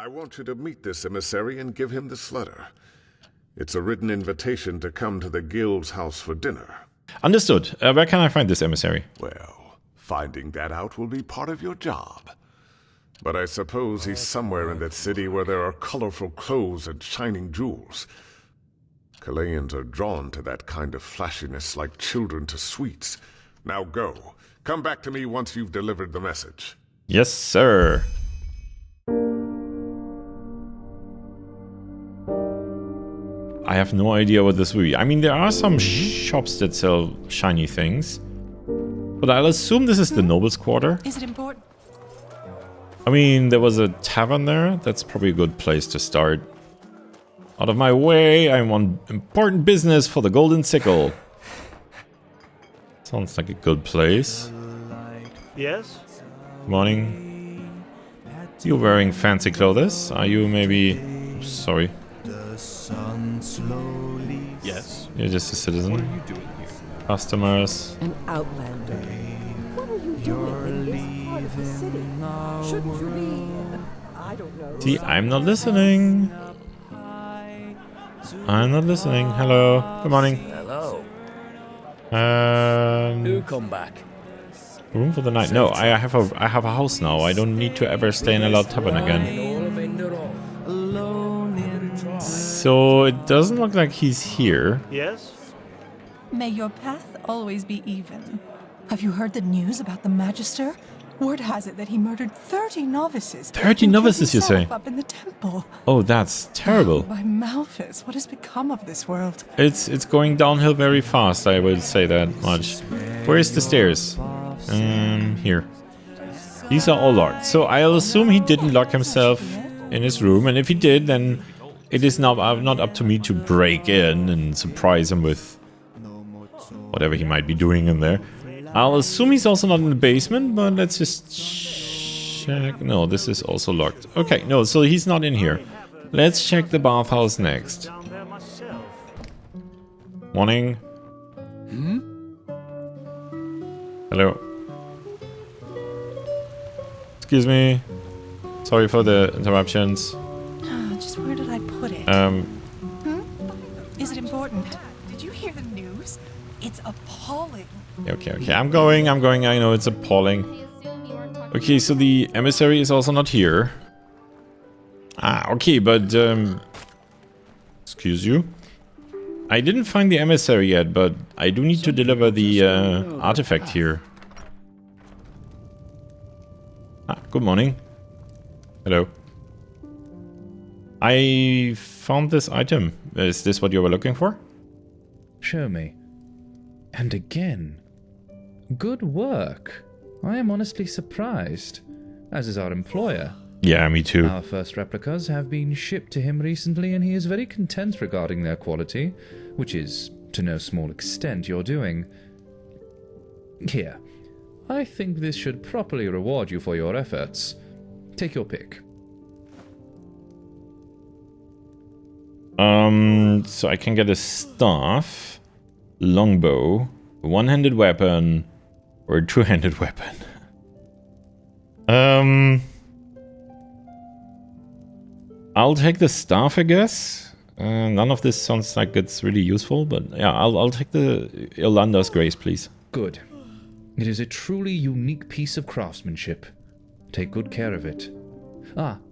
I want you to meet this emissary and give him this letter. It's a written invitation to come to the guild's house for dinner. Understood. Where can I find this emissary? Well, finding that out will be part of your job. But I suppose he's somewhere in that city where there are colorful clothes and shining jewels. Kalayans are drawn to that kind of flashiness like children to sweets. Now go. Come back to me once you've delivered the message. Yes, sir. I have no idea what this will be. I mean, there are some shops that sell shiny things. But I'll assume this is the noble's quarter. Is it important? I mean, there was a tavern there. That's probably a good place to start. Out of my way, I'm on important business for the Golden Sickle. Sounds like a good place. Yes? Good morning. You're wearing fancy clothes. Are you maybe... Sorry. Yes. You're just a citizen. What are you doing here? Customers. An outlander. What are you doing in this part of the city? Shouldn't you be? I don't know. See, I'm not listening. I'm not listening. Hello. Good morning. Hello. Um, Come back. room for the night. No, I have a house now. I don't need to ever stay in a loud tavern again. All of Enderal. So it doesn't look like he's here. Yes? May your path always be even. Have you heard the news about the Magister? Word has it that he murdered 30 novices. 30 and novices, you killed say? himself up in the temple. Oh, that's terrible. By Malphas, what has become of this world? It's going downhill very fast, I will say that much. Where is the stairs? Here. These are all locked. So I'll assume he didn't lock himself in his room, and if he did, then it is not up to me to break in and surprise him with whatever he might be doing in there. I'll assume he's also not in the basement, but let's just check. No, this is also locked. Okay, no, so he's not in here. Let's check the bathhouse next. Down there myself. Morning. Hello. Excuse me. Sorry for the interruptions. Just where did I put it? Is it important? Did you hear the news? It's appalling. Okay. I'm going. I know it's appalling. Okay, so the emissary is also not here. Okay, but excuse you. I didn't find the emissary yet, but I do need to deliver the artifact here. Good morning. Hello. I found this item. Is this what you were looking for? Show me. And again. Good work. I am honestly surprised, as is our employer. Yeah, me too. Our first replicas have been shipped to him recently, and he is very content regarding their quality, which is, to no small extent, your doing. Here. I think this should properly reward you for your efforts. Take your pick. So I can get a staff, longbow, a one-handed weapon, or a two-handed weapon. I'll take the staff, I guess. None of this sounds like it's really useful, but yeah, I'll take the Yolanda's Grace, please. Good. It is a truly unique piece of craftsmanship. Take good care of it.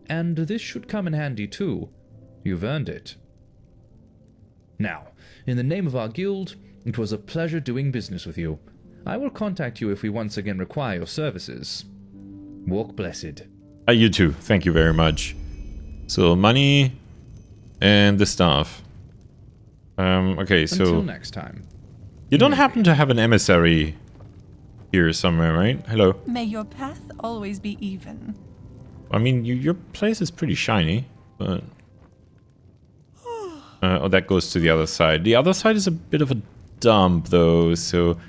And this should come in handy too. You've earned it. Now, in the name of our guild, it was a pleasure doing business with you. I will contact you if we once again require your services. Walk blessed. You too. Thank you very much. So, money and the staff. Okay, so... Until next time. You don't happen to have an emissary here somewhere, right? Hello. May your path always be even. I mean, your place is pretty shiny, but... oh, that goes to the other side. The other side is a bit of a dump, though, so...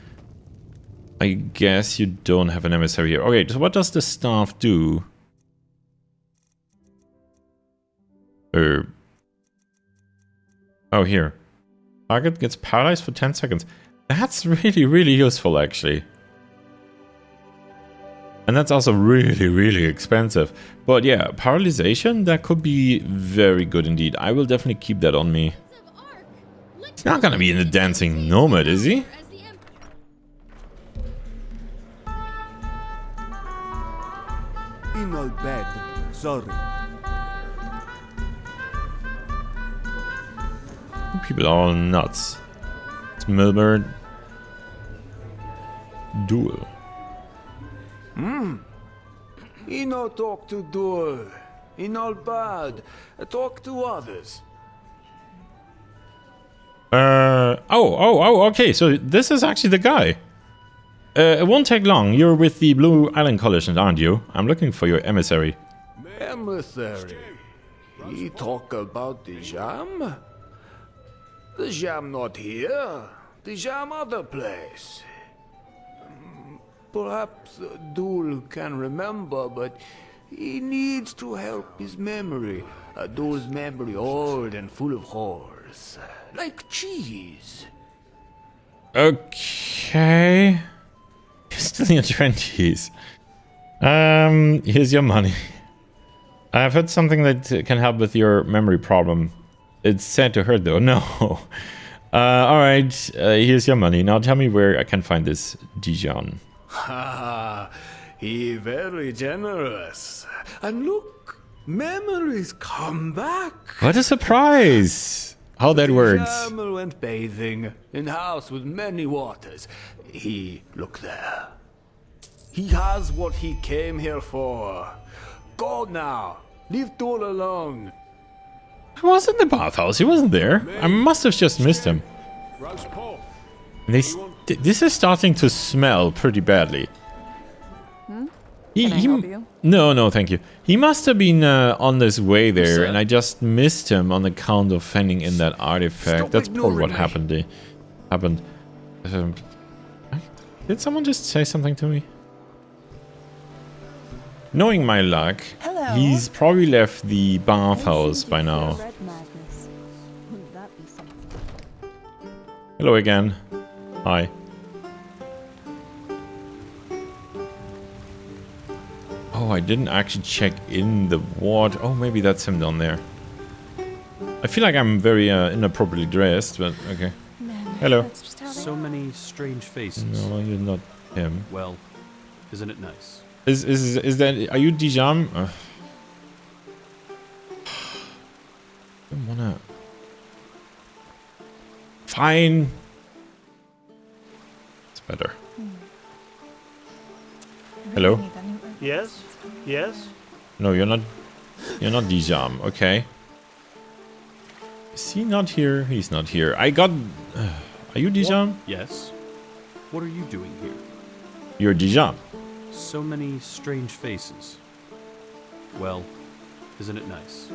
I guess you don't have an emissary here. Okay, so what does the staff do? Oh, here. Target gets paralyzed for 10 seconds. That's really, really useful, actually. And that's also really, really expensive. But yeah, paralyzation, that could be very good indeed. I will definitely keep that on me. He's not gonna be in the dancing nomad, is he? In all bed, sorry. People are all nuts. It's Milbert. Duel. He no talk to duel. He no bad. Talk to others. Okay, so this is actually the guy. It won't take long. You're with the Blue Island Coalition, aren't you? I'm looking for your emissary. Emissary. He talk about the jam? The jam not here. The jam other place. Perhaps Dul can remember, but he needs to help his memory. Dul's memory old and full of holes. Like cheese. Okay. You're still in your 20s. Here's your money. I've heard something that can help with your memory problem. It's sad to hurt though. No. Alright, here's your money. Now tell me where I can find this Dijon. Ha! He very generous. And look, memories come back. What a surprise! How that works. Jamel went bathing in house with many waters. He look there. He has what he came here for. Go now. Leave Dul alone. I was in the bathhouse. He wasn't there. I must have just missed him. This is starting to smell pretty badly. Can I help you? No, thank you. He must have been on his way there, and I just missed him on account of finding in that artifact. Stop That's probably what ignoring happened. Did someone just say something to me? Knowing my luck, Hello. he's probably left the bathhouse by now. Red madness. Wouldn't that be something? Hello again. Hi. Oh, I didn't actually check in the ward. Oh, maybe that's him down there. I feel like I'm very inappropriately dressed, but okay. Hello. That's just how they So many strange faces. No, you're not him. Well, isn't it nice? Is that? Are you Dijam? I don't wanna. Fine. It's better. Hello. need that new- Yes? Yes? No, you're not. You're not Dijam. Okay. Is he not here? He's not here. I got. Are you Dijam? Yes. What are you doing here? You're Dijam. So many strange faces. Well, isn't it nice?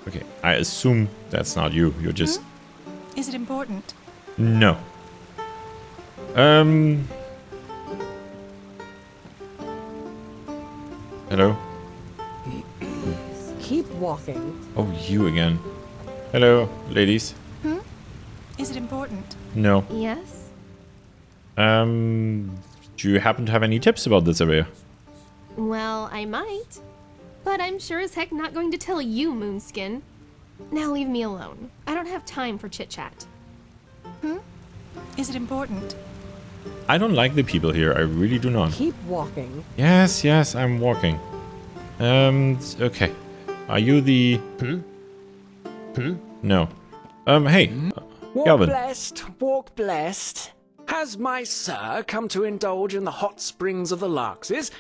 Okay. I assume that's not you. You're just. Is it important? No. Hello? Keep walking. Oh, you again. Hello, ladies. Is it important? No. Yes? Do you happen to have any tips about this area? Well, I might. But I'm sure as heck not going to tell you, Moonskin. Now leave me alone. I don't have time for chit-chat. Is it important? I don't like the people here. I really do not. Keep walking. Yes, I'm walking. Okay. Are you the... No. Hey. Walk Galvin. blessed, walk blessed. Has my sir come to indulge in the hot springs of the Larkses?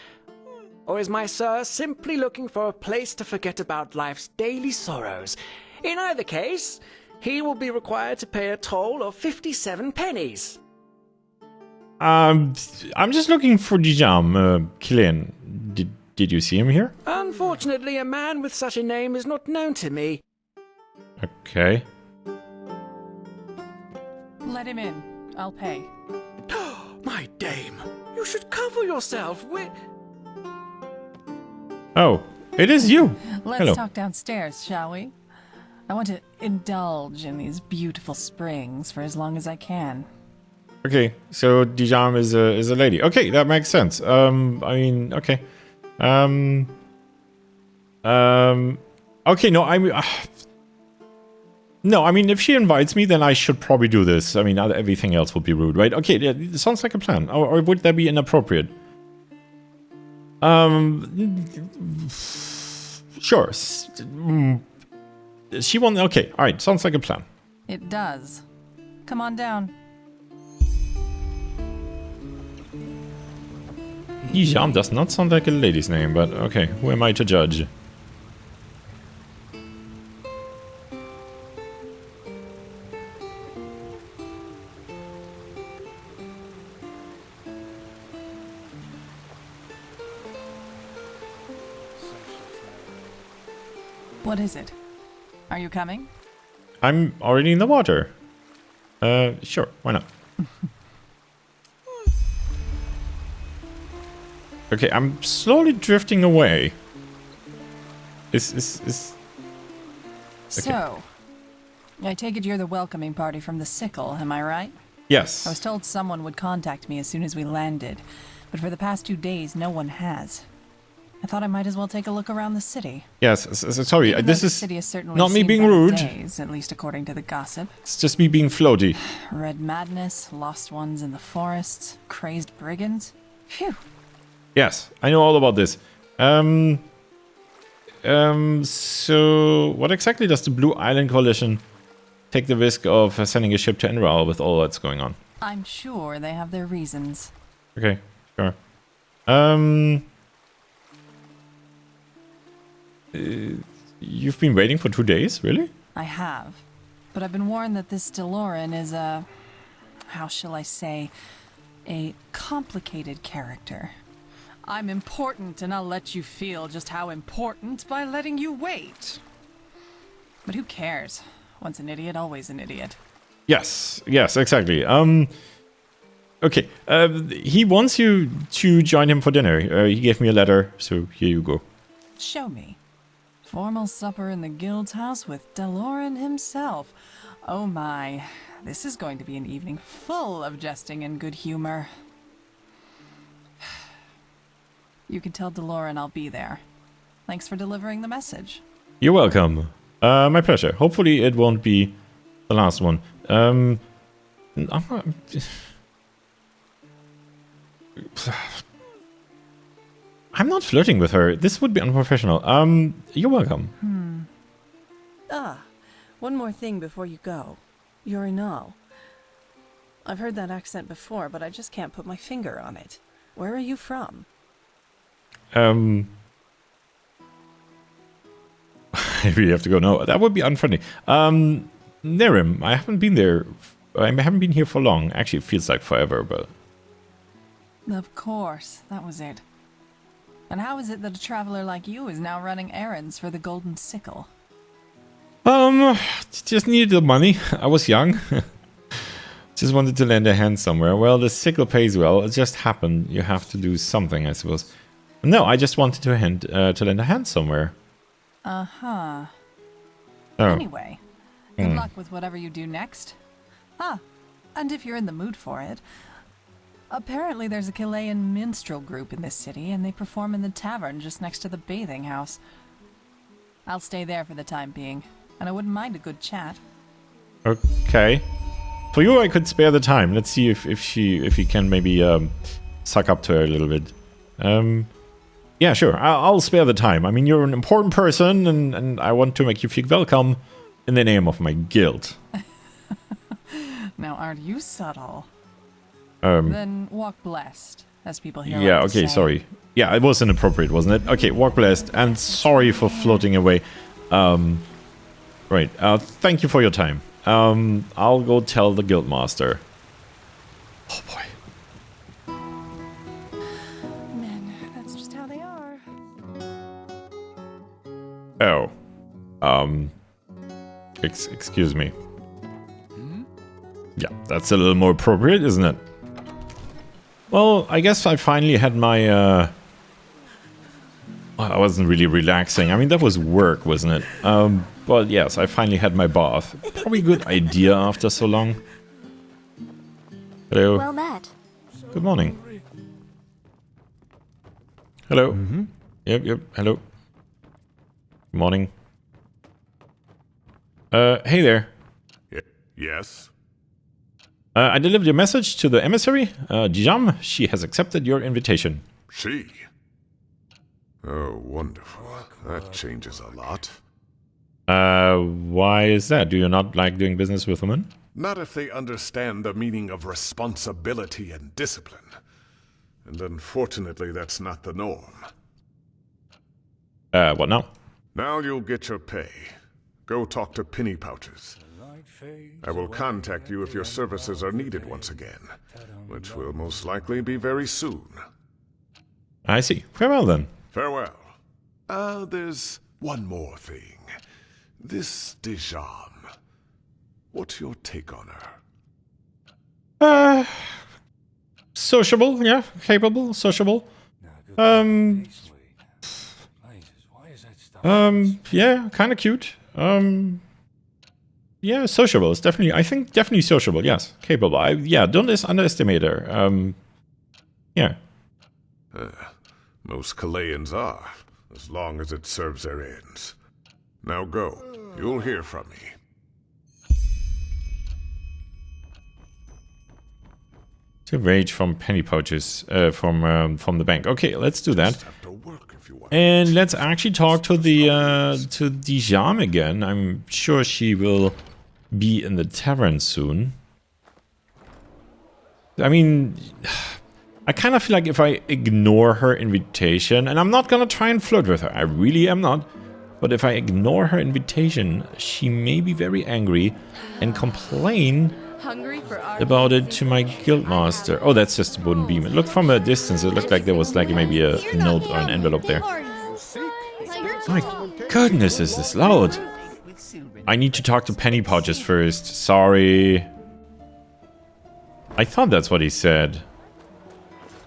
Or is my sir simply looking for a place to forget about life's daily sorrows? In either case, he will be required to pay a toll of 57 pennies. I'm just looking for Dijam. Killian, did you see him here? Unfortunately, a man with such a name is not known to me. Okay. Let him in. I'll pay. My dame, you should cover yourself. Oh, it is you. Let's Hello. talk downstairs, shall we? I want to indulge in these beautiful springs for as long as I can. Okay, so Dijam is a lady. Okay, that makes sense. I mean, okay. Okay, no, I mean, if she invites me, then I should probably do this. I mean, everything else would be rude, right? Okay, yeah, it sounds like a plan. Or would that be inappropriate? Sure. She won't. Okay, all right. Sounds like a plan. It does. Come on down. Dijam does not sound like a lady's name, but okay, who am I to judge? What is it? Are you coming? I'm already in the water. Sure, why not? Okay, I'm slowly drifting away. Is... Okay. So, I take it you're the welcoming party from the Sickle, am I right? Yes. I was told someone would contact me as soon as we landed, but for the past 2 days, no one has. I thought I might as well take a look around the city. Yes, sorry, Even this though the is city has certainly not me seen being better rude. days, at least according to the gossip. It's just me being floaty. Red madness, lost ones in the forests, crazed brigands. Phew. Yes, I know all about this. So what exactly does the Blue Island Coalition take the risk of sending a ship to Enderal with all that's going on? I'm sure they have their reasons. Okay, sure. You've been waiting for 2 days, really? I have. But I've been warned that this DeLorean is a... how shall I say? A complicated character. I'm important, and I'll let you feel just how important by letting you wait. But who cares? Once an idiot, always an idiot. Yes, exactly. Okay, he wants you to join him for dinner. He gave me a letter, so here you go. Show me. Formal supper in the guild's house with DeLorean himself. Oh my, this is going to be an evening full of jesting and good humor. You can tell DeLorean I'll be there. Thanks for delivering the message. You're welcome. My pleasure. Hopefully it won't be the last one. I'm not flirting with her. This would be unprofessional. You're welcome. One more thing before you go. Urinal. I've heard that accent before, but I just can't put my finger on it. Where are you from? Maybe you have to go. No, that would be unfriendly. Nerim. I haven't been there. I haven't been here for long. Actually, it feels like forever, but... Of course, that was it. And how is it that a traveler like you is now running errands for the Golden Sickle? Just needed the money. I was young. Just wanted to lend a hand somewhere. Well, the sickle pays well. It just happened. You have to do something, I suppose. No, I just wanted to lend a hand somewhere. Uh-huh. Oh. Anyway, good luck with whatever you do next. And if you're in the mood for it, apparently there's a Chilean minstrel group in this city, and they perform in the tavern just next to the bathing house. I'll stay there for the time being, and I wouldn't mind a good chat. Okay. For you, I could spare the time. Let's see if he can maybe suck up to her a little bit. Yeah, sure. I'll spare the time. I mean, you're an important person, and I want to make you feel welcome in the name of my guild. Now, aren't you subtle? Then walk blessed, as people here Yeah, like to okay, say. sorry. Yeah, it was inappropriate, wasn't it? Okay, walk blessed, and sorry for floating away. Right, thank you for your time. I'll go tell the guildmaster. Oh boy. Men, that's just how they are. Oh. Excuse me. Yeah, that's a little more appropriate, isn't it? Well, I guess I finally had my, well, I wasn't really relaxing. I mean, that was work, wasn't it? Well, yes, I finally had my bath. Probably a good idea after so long. Hello. Well met. Good morning. Hello. Yep. Hello. Good morning. Hey there. Yes? I delivered your message to the emissary, Dijam. She has accepted your invitation. She? Oh, wonderful. That changes a lot. Why is that? Do you not like doing business with women? Not if they understand the meaning of responsibility and discipline. And unfortunately, that's not the norm. What now? Now you'll get your pay. Go talk to Penny Pouches. I will contact you if your services are needed once again, which will most likely be very soon. I see. Farewell then. Farewell. There's one more thing. This Dijam. What's your take on her? Sociable, yeah. Capable, sociable. Yeah, kind of cute. Yeah, sociable. It's definitely, I think, definitely sociable. Yes, capable. Don't underestimate her. Yeah. Most Kalayans are, as long as it serves their ends. Now go. You'll hear from me. To rage from penny pouches from the bank. Okay, let's do that. And let's actually talk to the to Dijam again. I'm sure she will be in the tavern soon. I mean, I kind of feel like if I ignore her invitation, and I'm not gonna try and flirt with her, I really am not. But if I ignore her invitation, she may be very angry and complain about it to my guildmaster. Oh, that's just a wooden beam. It looked from a distance, it looked like there was like maybe a note or an envelope there. My goodness, is this loud? I need to talk to Penny Pouches first. Sorry. I thought that's what he said.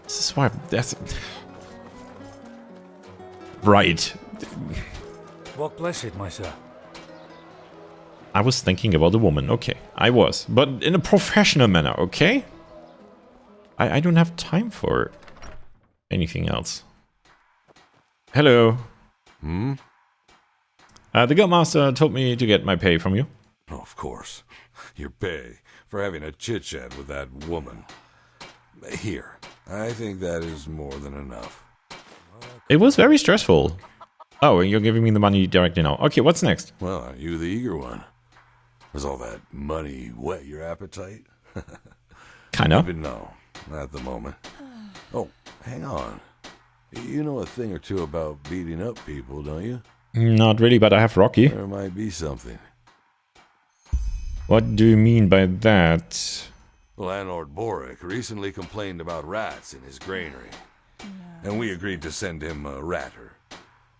This is why that's... Right. Walk blessed, my sir. I was thinking about a woman, okay. I was, but in a professional manner, okay? I don't have time for anything else. Hello. Hmm? The guildmaster told me to get my pay from you. Oh, of course. Your pay for having a chit-chat with that woman. Here, I think that is more than enough. It was very stressful. Oh, and you're giving me the money directly now. Okay, what's next? Well, are you the eager one? Does all that money whet your appetite? Kinda. Even no, not at the moment. Oh, hang on. You know a thing or two about beating up people, don't you? Not really, but I have Rocky. There might be something. What do you mean by that? Landlord Boric recently complained about rats in his granary. And we agreed to send him a ratter.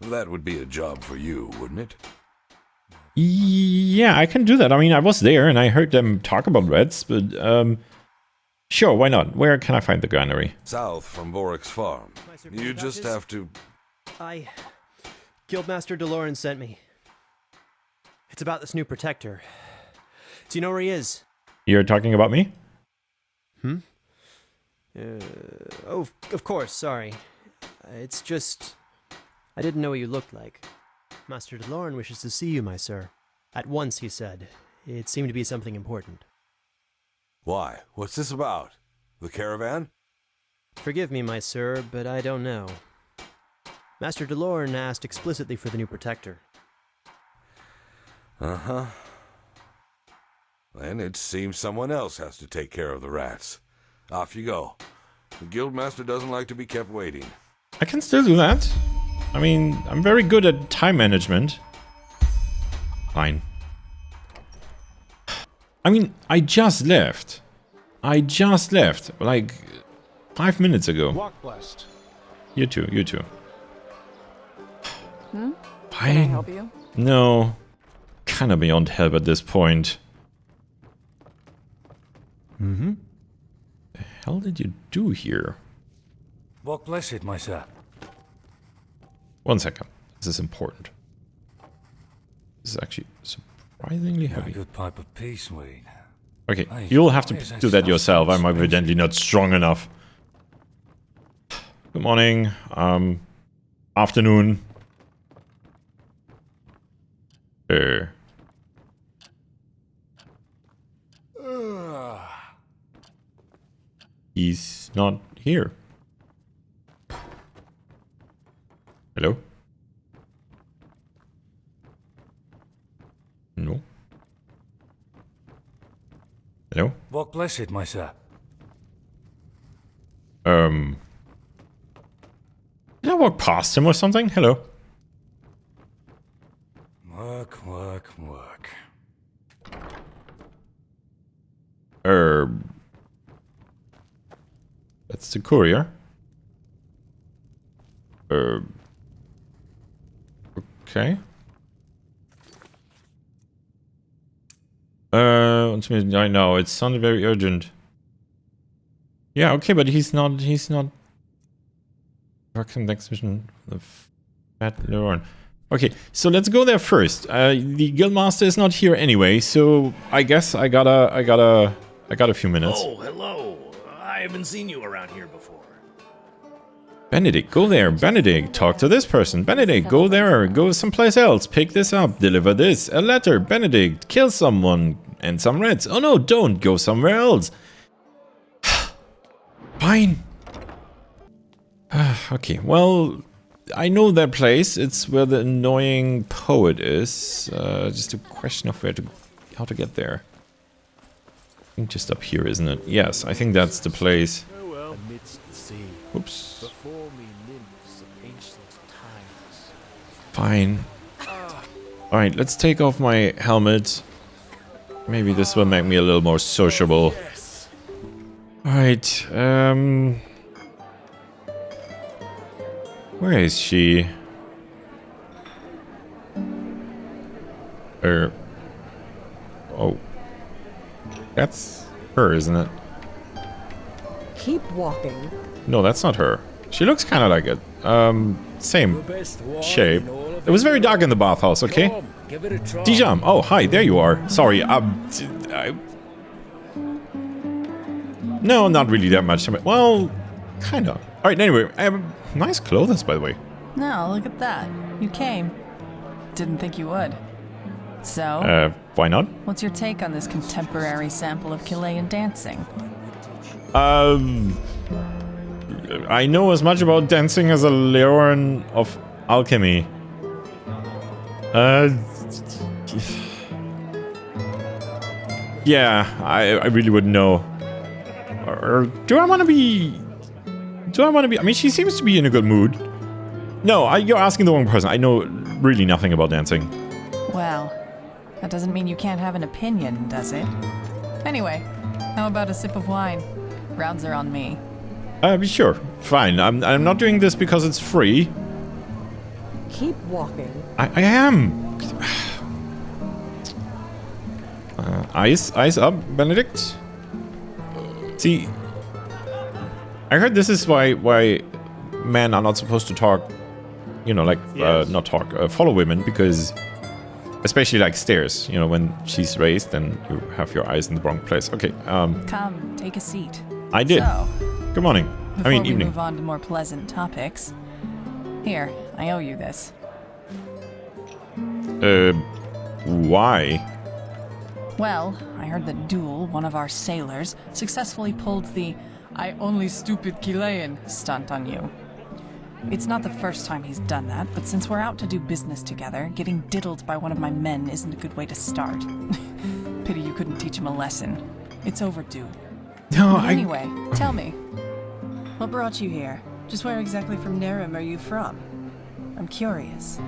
That would be a job for you, wouldn't it? Yeah, I can do that. I mean, I was there and I heard them talk about rats, but sure, why not? Where can I find the granary? South from Boric's farm. You just have to... Guildmaster DeLorean sent me. It's about this new protector. Do you know where he is? You're talking about me? Oh, of course, sorry. It's just... I didn't know what you looked like. Master DeLorean wishes to see you, my sir. At once, he said. It seemed to be something important. Why? What's this about? The caravan? Forgive me, my sir, but I don't know. Master DeLorean asked explicitly for the new protector. Uh-huh. Then it seems someone else has to take care of the rats. Off you go. The guildmaster doesn't like to be kept waiting. I can still do that. I mean, I'm very good at time management. Fine. I mean, I just left. Like 5 minutes ago. Walk blessed. You too. Can I Fine. help you? No. Kinda beyond help at this point. Mm-hmm. The hell did you do here? Walk blessed, my sir. 1 second. This is important. This is actually surprisingly heavy. A good pipe of peace, Wayne. Okay, you'll have to do that yourself. I'm evidently not strong enough. Good morning. Afternoon. He's not here. Hello? No. Hello? Walk blessed, my sir. Did I walk past him or something? Hello? Work. That's the courier. Okay. I know, it sounded very urgent. Yeah, okay, but he's not working next mission. The fat Leon. Okay, so let's go there first. The guildmaster is not here anyway, so I guess I got a few minutes. Oh, hello. I haven't seen you around here before. Benedict, go there. Benedict, talk to this person. Benedict, go there. Go someplace else. Pick this up. Deliver this. A letter. Benedict, kill someone. And some rats. Oh no, don't. Go somewhere else. Fine. Okay, well, I know that place. It's where the annoying poet is. Just a question of how to get there. I think just up here, isn't it? Yes, I think that's the place. Oops. Fine. Alright, let's take off my helmet. Maybe this will make me a little more sociable. Alright, where is she? Oh. That's her, isn't it? Keep walking. No, that's not her. She looks kind of like it. Same shape. It was very dark in the bathhouse, okay? Dijam. Oh, hi, there you are. Sorry, no, not really that much. Well, kind of. Alright, anyway, nice clothes, by the way. No, look at that. You came. Didn't think you would. So? Why not? What's your take on this contemporary sample of Chilean dancing? I know as much about dancing as a Leorin of alchemy. Yeah, I really wouldn't know. Or do I want to be... I mean, she seems to be in a good mood. No, you're asking the wrong person. I know really nothing about dancing. Well, that doesn't mean you can't have an opinion, does it? Anyway, how about a sip of wine? Rounds are on me. Sure. Fine. I'm not doing this because it's free. Keep walking. I am. Eyes up, Benedict. See, I heard this is why men are not supposed to talk, you know, like, Yes. not talk, follow women, because, especially like stairs, you know, when she's raised, then you have your eyes in the wrong place. Okay, Come, take a seat. I did. So, Good morning. before I mean, we evening. move on to more pleasant topics, here, I owe you this. Why? Well, I heard that Duel, one of our sailors, successfully pulled the "I only stupid Chilean" stunt on you. It's not the first time he's done that, but since we're out to do business together, getting diddled by one of my men isn't a good way to start. Pity you couldn't teach him a lesson. It's overdue. No, But anyway, tell me, what brought you here? Just where exactly from Nerim are you from? I'm curious.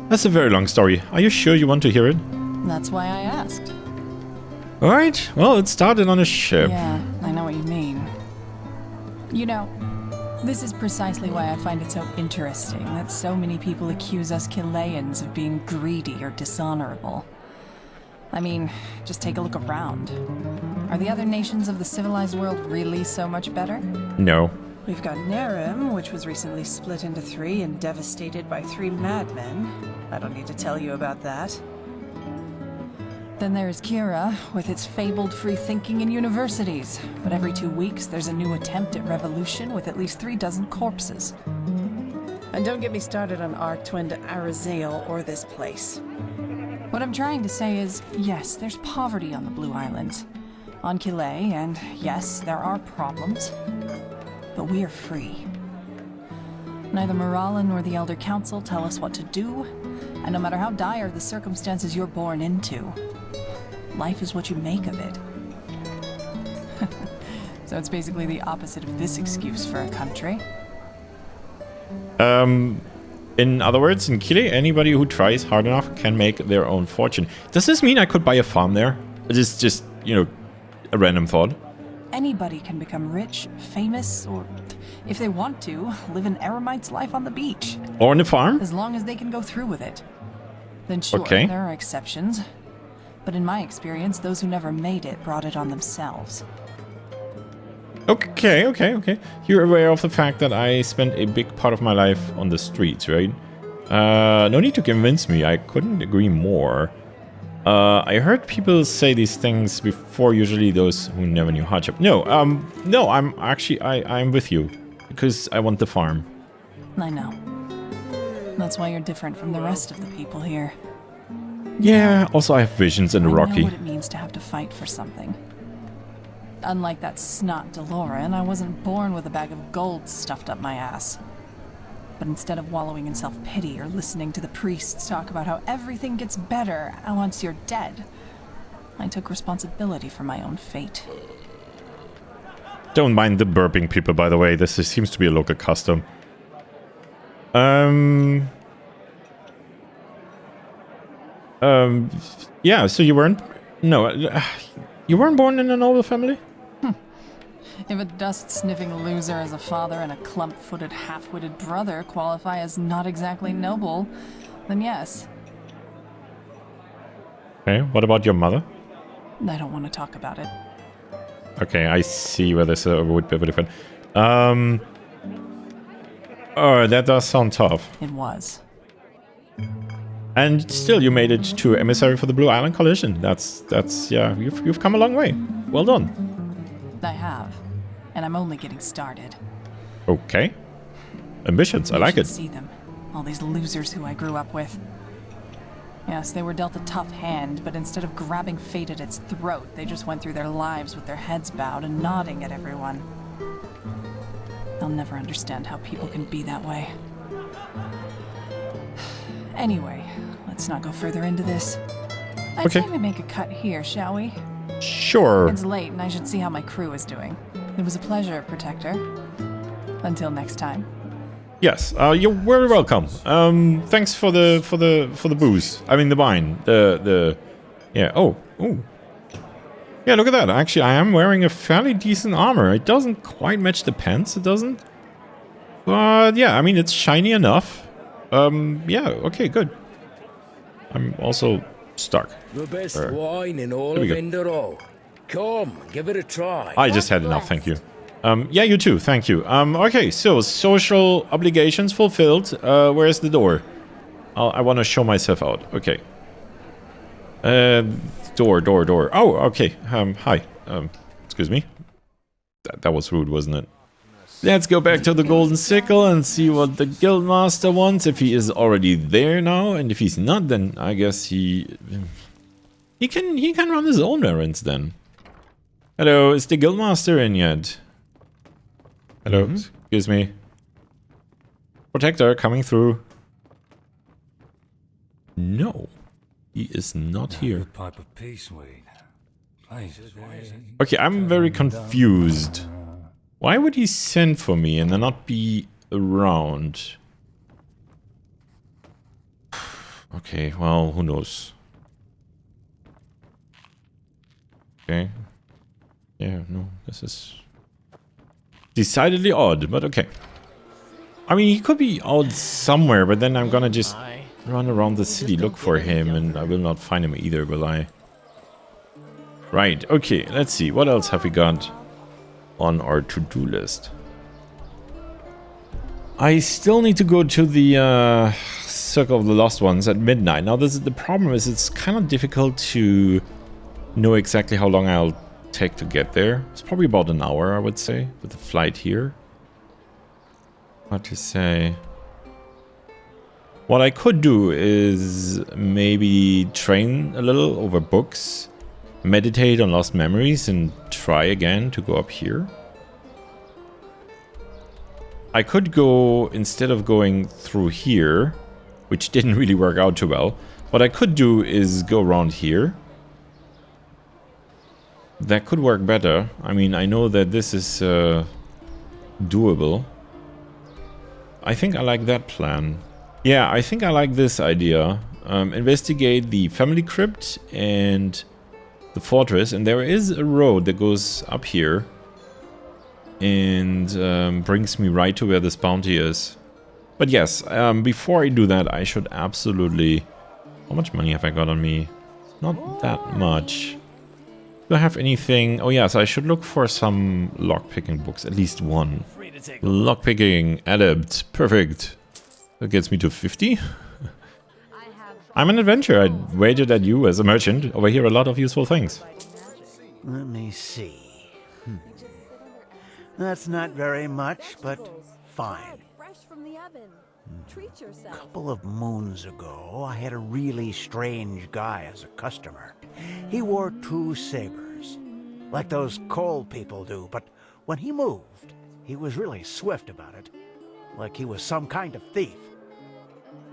That's a very long story. Are you sure you want to hear it? That's why I asked. Alright, well, it started on a ship. Yeah, I know what you mean. You know, this is precisely why I find it so interesting that so many people accuse us Chileans of being greedy or dishonorable. I mean, just take a look around. Are the other nations of the civilized world really so much better? No. We've got Nerim, which was recently split into 3 and devastated by 3 madmen. I don't need to tell you about that. Then there's Kira, with its fabled free thinking in universities. But every 2 weeks, there's a new attempt at revolution with at least 36 corpses. And don't get me started on Arctwind, Arazale, or this place. What I'm trying to say is, yes, there's poverty on the Blue Islands. On Killet, and yes, there are problems. But we are free. Neither Morala nor the Elder Council tell us what to do, and no matter how dire the circumstances you're born into, life is what you make of it. So it's basically the opposite of this excuse for a country. In other words, in Chile, anybody who tries hard enough can make their own fortune. Does this mean I could buy a farm there? It is just, you know, a random thought. Anybody can become rich, famous, or, if they want to, live an eremite's life on the beach. Or on a farm? As long as they can go through with it. Then sure, Okay. there are exceptions. But in my experience, those who never made it brought it on themselves. Okay. You're aware of the fact that I spent a big part of my life on the streets, right? No need to convince me. I couldn't agree more. I heard people say these things before, usually those who never knew hardship. No, I'm with you. Because I want the farm. I know. That's why you're different from the rest of the people here. Yeah, also I have visions in the I Rocky. know what it means to have to fight for something. Unlike that snot DeLorean, I wasn't born with a bag of gold stuffed up my ass. But instead of wallowing in self-pity or listening to the priests talk about how everything gets better once you're dead, I took responsibility for my own fate. Don't mind the burping people, by the way. This seems to be a local custom. Yeah, so you weren't... No, you weren't born in a noble family? If a dust-sniffing loser as a father and a clump-footed, half-witted brother qualify as not exactly noble, then yes. Okay, what about your mother? I don't want to talk about it. Okay, I see where this would be different. Oh, that does sound tough. It was. And still, you made it to emissary for the Blue Island Coalition. That's yeah, you've come a long way. Well done. I have. And I'm only getting started. Okay. Ambitions, I like it. See them. All these losers who I grew up with. Yes, they were dealt a tough hand, but instead of grabbing fate at its throat, they just went through their lives with their heads bowed and nodding at everyone. I'll never understand how people can be that way. Anyway, let's not go further into this. I'd say we make a cut here, shall we? Sure. It's late and I should see how my crew is doing. It was a pleasure, Protector. Until next time. Yes, you're very welcome. Thanks for the booze. I mean the wine. Yeah. Oh. Yeah, look at that. Actually, I am wearing a fairly decent armor. It doesn't quite match the pants. It doesn't. But yeah, I mean it's shiny enough. Yeah. Okay. Good. I'm also stuck. The best wine in all of Enderal. Come, give it a try. I just had enough, thank you. Yeah, you too, thank you. Okay, so social obligations fulfilled. Where's the door? I want to show myself out. Okay. Door. Oh, okay. Hi. Excuse me. That was rude, wasn't it? Let's go back to the Golden Sickle and see what the Guildmaster wants. If he is already there now, and if he's not, then I guess he can run his own errands then. Hello, is the Guildmaster in yet? Hello, excuse me. Protector coming through. No, he is not here. Pipe of peace, Wade. Okay, I'm very confused. Why would he send for me and then not be around? Okay, well, who knows? Okay. Yeah, no, this is decidedly odd, but okay. I mean, he could be out somewhere, but then I'm gonna just run around the city, look for him, and I will not find him either, will I? Right, okay, let's see. What else have we got on our to-do list? I still need to go to the Circle of the Lost Ones at midnight. Now, the problem is it's kind of difficult to know exactly how long I'll take to get there. It's probably about an hour, I would say, with the flight here. What to say? What I could do is maybe train a little over books, meditate on lost memories, and try again to go up here. I could go, instead of going through here, which didn't really work out too well, what I could do is go around here. That could work better. I mean, I know that this is doable. I think I like that plan. Yeah, I think I like this idea. Investigate the family crypt and the fortress, and there is a road that goes up here and brings me right to where this bounty is. But yes, before I do that, I should absolutely... How much money have I got on me? Not that much. Do I have anything? Oh yes, I should look for some lockpicking books, at least one. Lockpicking, adept, perfect. That gets me to 50. I'm an adventurer. I'd wagered at you as a merchant. Over here, a lot of useful things. Let me see. That's not very much, but fine. A couple of moons ago, I had a really strange guy as a customer. He wore 2 sabers, like those coal people do, but when he moved, he was really swift about it, like he was some kind of thief.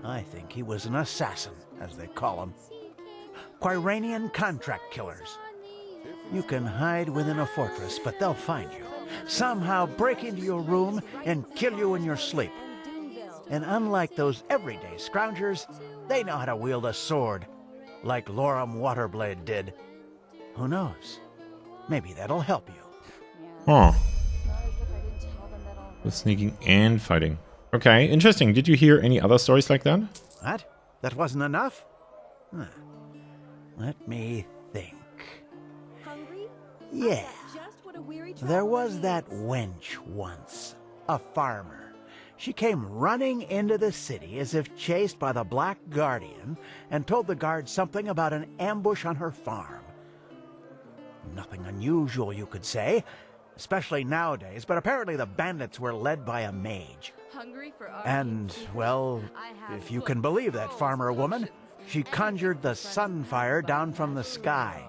I think he was an assassin, as they call them. Quiranian contract killers. You can hide within a fortress, but they'll find you. Somehow break into your room and kill you in your sleep. And unlike those everyday scroungers, they know how to wield a sword, like Lorem Waterblade did. Who knows? Maybe that'll help you. Huh. With sneaking and fighting. Okay, interesting. Did you hear any other stories like that? What? That wasn't enough? Huh. Let me think. Yeah. There was that wench once, a farmer. She came running into the city as if chased by the Black Guardian and told the guards something about an ambush on her farm. Nothing unusual, you could say, especially nowadays, but apparently the bandits were led by a mage. And, well, if you can believe that farmer woman, she conjured the sunfire down from the sky.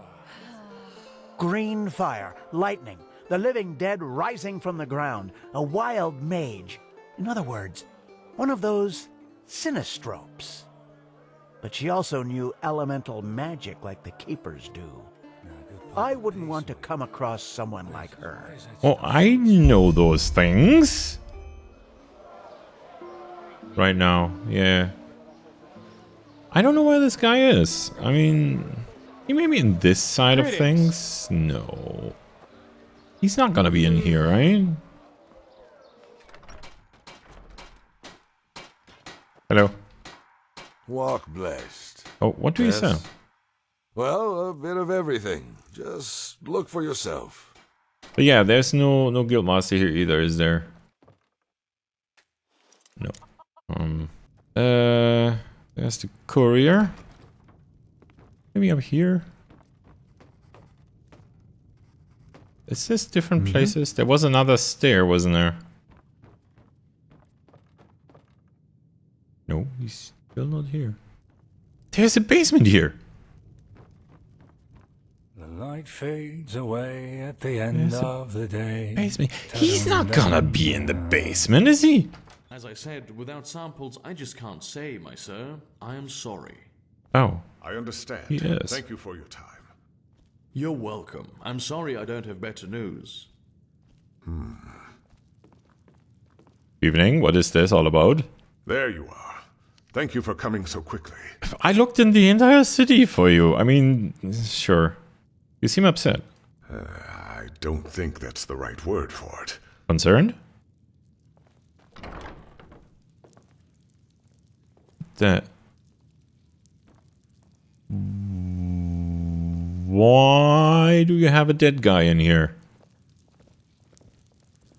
Green fire, lightning, the living dead rising from the ground, a wild mage. In other words, one of those sinistropes. But she also knew elemental magic like the keepers do. I wouldn't want to come across someone like her. Oh, I know those things. Right now, yeah. I don't know where this guy is. I mean, he may be in this side of things. No. He's not gonna be in here, right? Hello. Walk blessed. Oh, what do you say? Well, a bit of everything. Just look for yourself. But yeah, there's no guildmaster here either, is there? No. There's the courier. Maybe up here. Is this different places? There was another stair, wasn't there? No, he's still not here. There's a basement here. The light fades away at the end of the day. Basement. He's not gonna be in the basement, is he? As I said, without samples, I just can't say, my sir. I am sorry. Oh. I understand. Yes. Thank you for your time. You're welcome. I'm sorry I don't have better news. Evening, what is this all about? There you are. Thank you for coming so quickly. I looked in the entire city for you. I mean, sure. You seem upset. I don't think that's the right word for it. Concerned? That. Why do you have a dead guy in here?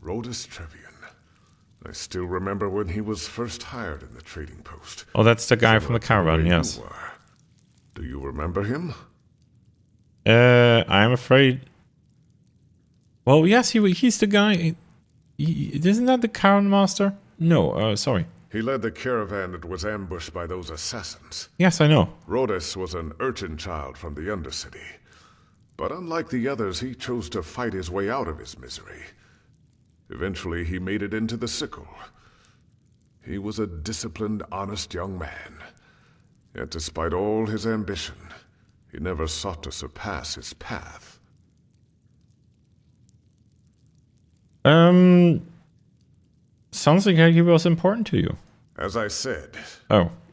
Rhodus Trevian. I still remember when he was first hired in the trading post. Oh, that's the guy from the Similar to caravan, way yes. you were. Do you remember him? I'm afraid... Well, yes, he's the guy... isn't that the caravan master? No, sorry. He led the caravan that was ambushed by those assassins. Yes, I know. Rhodes was an urchin child from the Undercity. But unlike the others, he chose to fight his way out of his misery. Eventually, he made it into the sickle. He was a disciplined, honest young man. Yet despite all his ambition, he never sought to surpass his path. Sounds like he was important to you. As I said,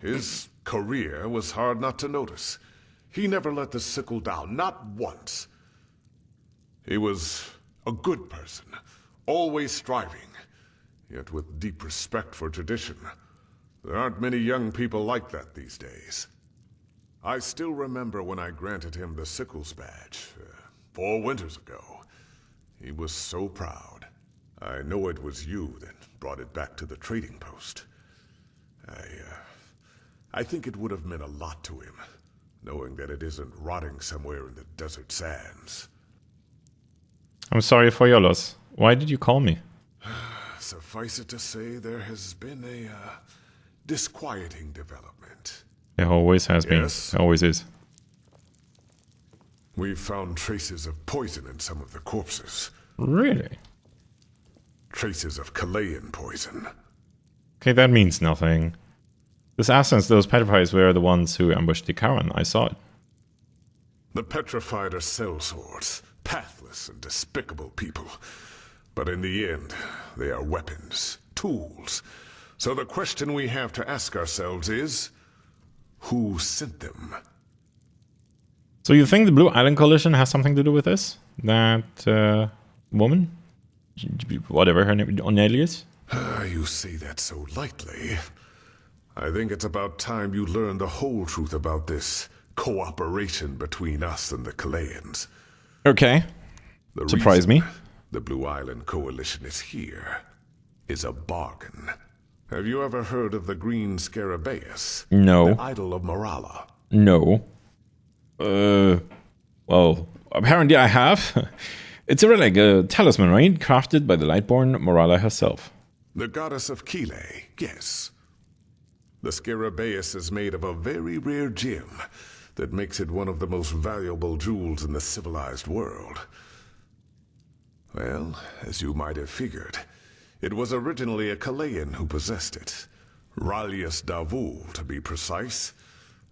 his career was hard not to notice. He never let the sickle down, not once. He was a good person, always striving, yet with deep respect for tradition. There aren't many young people like that these days. I still remember when I granted him the Sickles badge, 4 winters ago. He was so proud. I know it was you that brought it back to the trading post. I think it would have meant a lot to him, knowing that it isn't rotting somewhere in the desert sands. I'm sorry for your loss. Why did you call me? Suffice it to say, there has been a disquieting development. There always has been. There always is. We've found traces of poison in some of the corpses. Really? Traces of Chilean poison. Okay, that means nothing. The assassins, those petrifiers, were the ones who ambushed the caravan. I saw it. The petrified are sellswords, pathless and despicable people. But in the end, they are weapons, tools. So the question we have to ask ourselves is, who sent them? So you think the Blue Island Coalition has something to do with this? That woman? Whatever her name, Onelius? You say that so lightly. I think it's about time you learn the whole truth about this cooperation between us and the Chileans. Okay. Surprise me. The Blue Island Coalition is here is a bargain. Have you ever heard of the Green Scarabaeus? No. The idol of Morala? No. Well, apparently I have. It's a relic, a talisman, right? Crafted by the Lightborn Morala herself. The goddess of Kile, yes. The Scarabaeus is made of a very rare gem that makes it one of the most valuable jewels in the civilized world. Well, as you might have figured, it was originally a Chilean who possessed it. Ralius Davul, to be precise,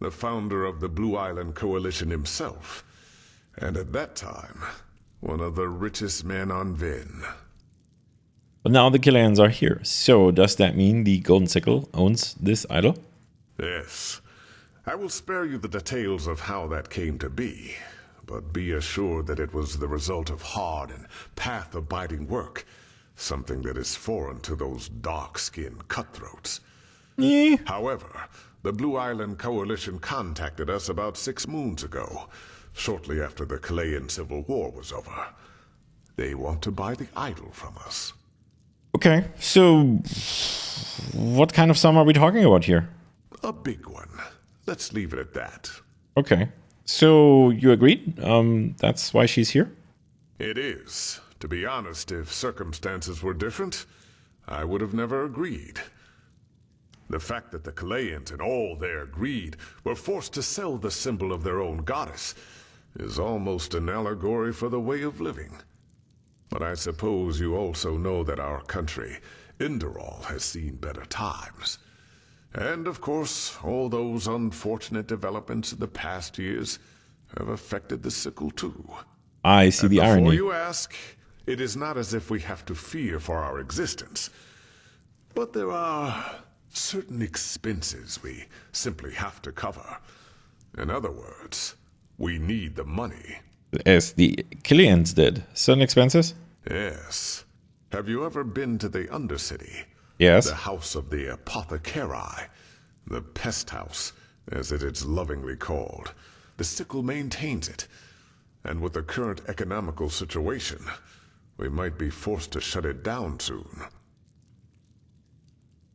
the founder of the Blue Island Coalition himself, and at that time, one of the richest men on Vin. But now the Chileans are here, so does that mean the Golden Sickle owns this idol? Yes. I will spare you the details of how that came to be, but be assured that it was the result of hard and path-abiding work, something that is foreign to those dark-skinned cutthroats. However, the Blue Island Coalition contacted us about 6 moons ago, shortly after the Chilean Civil War was over. They want to buy the idol from us. Okay, so what kind of sum are we talking about here? A big one. Let's leave it at that. Okay, so you agreed? That's why she's here? It is. To be honest, if circumstances were different, I would have never agreed. The fact that the Chileans, in all their greed, were forced to sell the symbol of their own goddess is almost an allegory for the way of living. But I suppose you also know that our country, Enderal, has seen better times. And of course, all those unfortunate developments in the past years have affected the sickle too. I see the irony. Before you ask, it is not as if we have to fear for our existence. But there are certain expenses we simply have to cover. In other words, we need the money. As the Chileans did. Certain expenses? Yes. Have you ever been to the Undercity? Yes. The house of the apothecari. The pest house, as it is lovingly called. The sickle maintains it. And with the current economical situation, we might be forced to shut it down soon.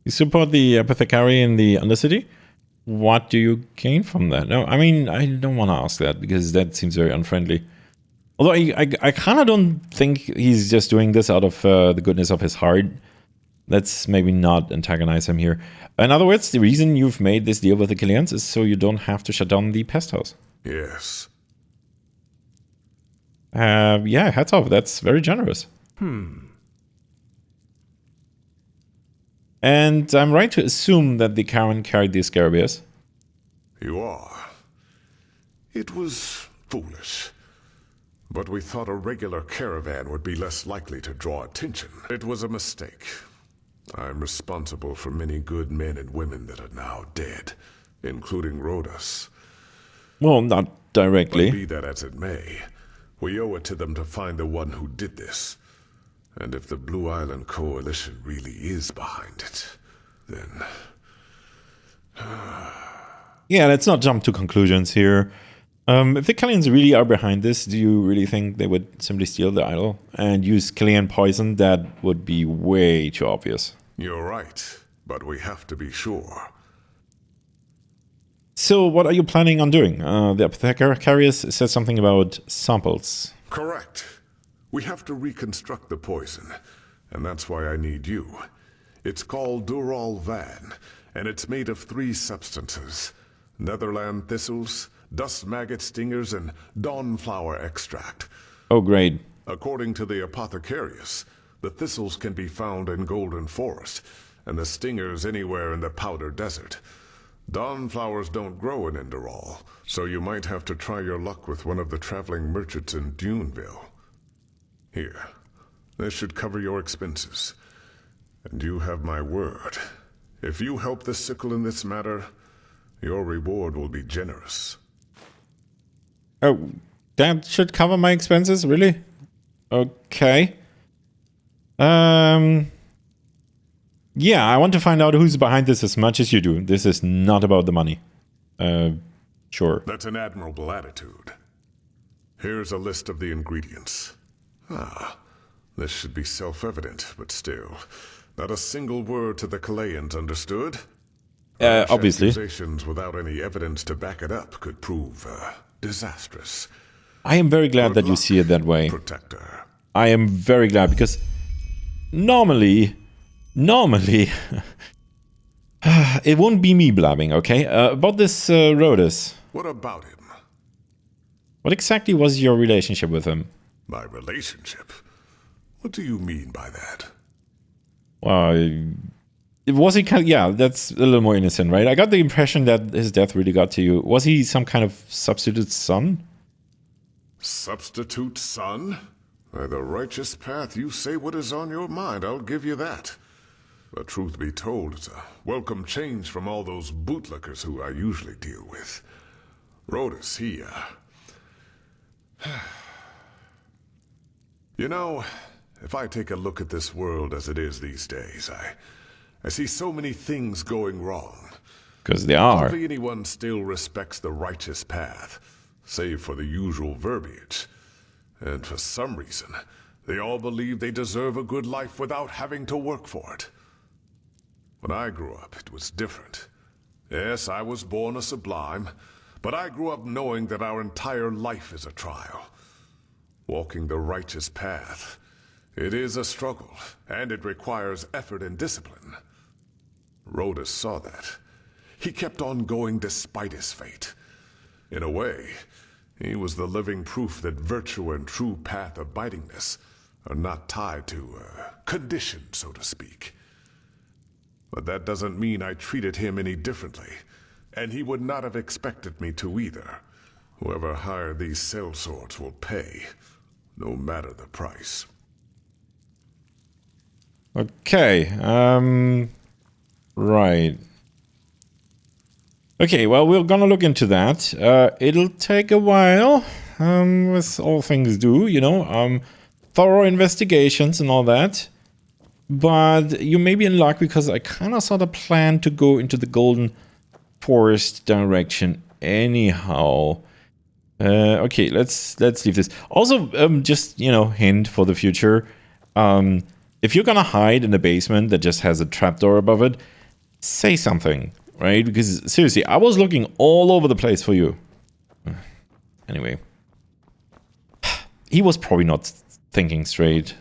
You support the apothecary in the Undercity? What do you gain from that? No, I mean, I don't want to ask that because that seems very unfriendly. Although I kind of don't think he's just doing this out of the goodness of his heart. Let's maybe not antagonize him here. In other words, the reason you've made this deal with the Killians is so you don't have to shut down the pest house. Yes. Yeah, hats off. That's very generous. And I'm right to assume that the Karen carried the Scarabaeus? You are. It was foolish. But we thought a regular caravan would be less likely to draw attention. It was a mistake. I'm responsible for many good men and women that are now dead, including Rhodas. Well, not directly. But be that as it may, we owe it to them to find the one who did this. And if the Blue Island Coalition really is behind it, then... Yeah, let's not jump to conclusions here. If the Killians really are behind this, do you really think they would simply steal the idol and use Killian poison? That would be way too obvious. You're right, but we have to be sure. So what are you planning on doing? The apothecary said something about samples. Correct. We have to reconstruct the poison, and that's why I need you. It's called Dural Van, and it's made of 3 substances: Netherland thistles, dust maggot stingers, and dawnflower extract. Oh, great. According to the apothecarius, the thistles can be found in Golden Forest, and the stingers anywhere in the Powder Desert. Dawnflowers don't grow in Enderal, so you might have to try your luck with one of the traveling merchants in Duneville. Here, this should cover your expenses. And you have my word. If you help the sickle in this matter, your reward will be generous. Oh, that should cover my expenses? Really? Okay. Yeah, I want to find out who's behind this as much as you do. This is not about the money. Sure. That's an admirable attitude. Here's a list of the ingredients. This should be self-evident, but still. Not a single word to the Kalayans, understood? Obviously. Accusations without any evidence to back it up could prove disastrous. I am very glad that you see it that way. Protector. I am very glad because normally, it won't be me blabbing, okay? About this Rhodas. What about him? What exactly was your relationship with him? My relationship? What do you mean by that? Was he kind of, yeah, that's a little more innocent, right? I got the impression that his death really got to you. Was he some kind of substitute son? Substitute son? By the righteous path, you say what is on your mind, I'll give you that. But truth be told, it's a welcome change from all those bootlickers who I usually deal with. Rhodas, he, You know, if I take a look at this world as it is these days, I see so many things going wrong. Because they are. Hardly anyone still respects the righteous path, save for the usual verbiage. And for some reason, they all believe they deserve a good life without having to work for it. When I grew up, it was different. Yes, I was born a sublime, but I grew up knowing that our entire life is a trial. Walking the righteous path, it is a struggle, and it requires effort and discipline. Rhodas saw that. He kept on going despite his fate. In a way, he was the living proof that virtue and true path abidingness are not tied to condition, so to speak. But that doesn't mean I treated him any differently, and he would not have expected me to either. Whoever hired these sellswords will pay, no matter the price. Okay, right. Okay, well, we're gonna look into that. It'll take a while, as all things do, you know, thorough investigations and all that. But you may be in luck because I kind of saw the plan to go into the Golden Forest direction anyhow. Okay, let's leave this. Also, just, you know, hint for the future. If you're gonna hide in a basement that just has a trapdoor above it, say something, right? Because seriously, I was looking all over the place for you. Anyway. He was probably not thinking straight.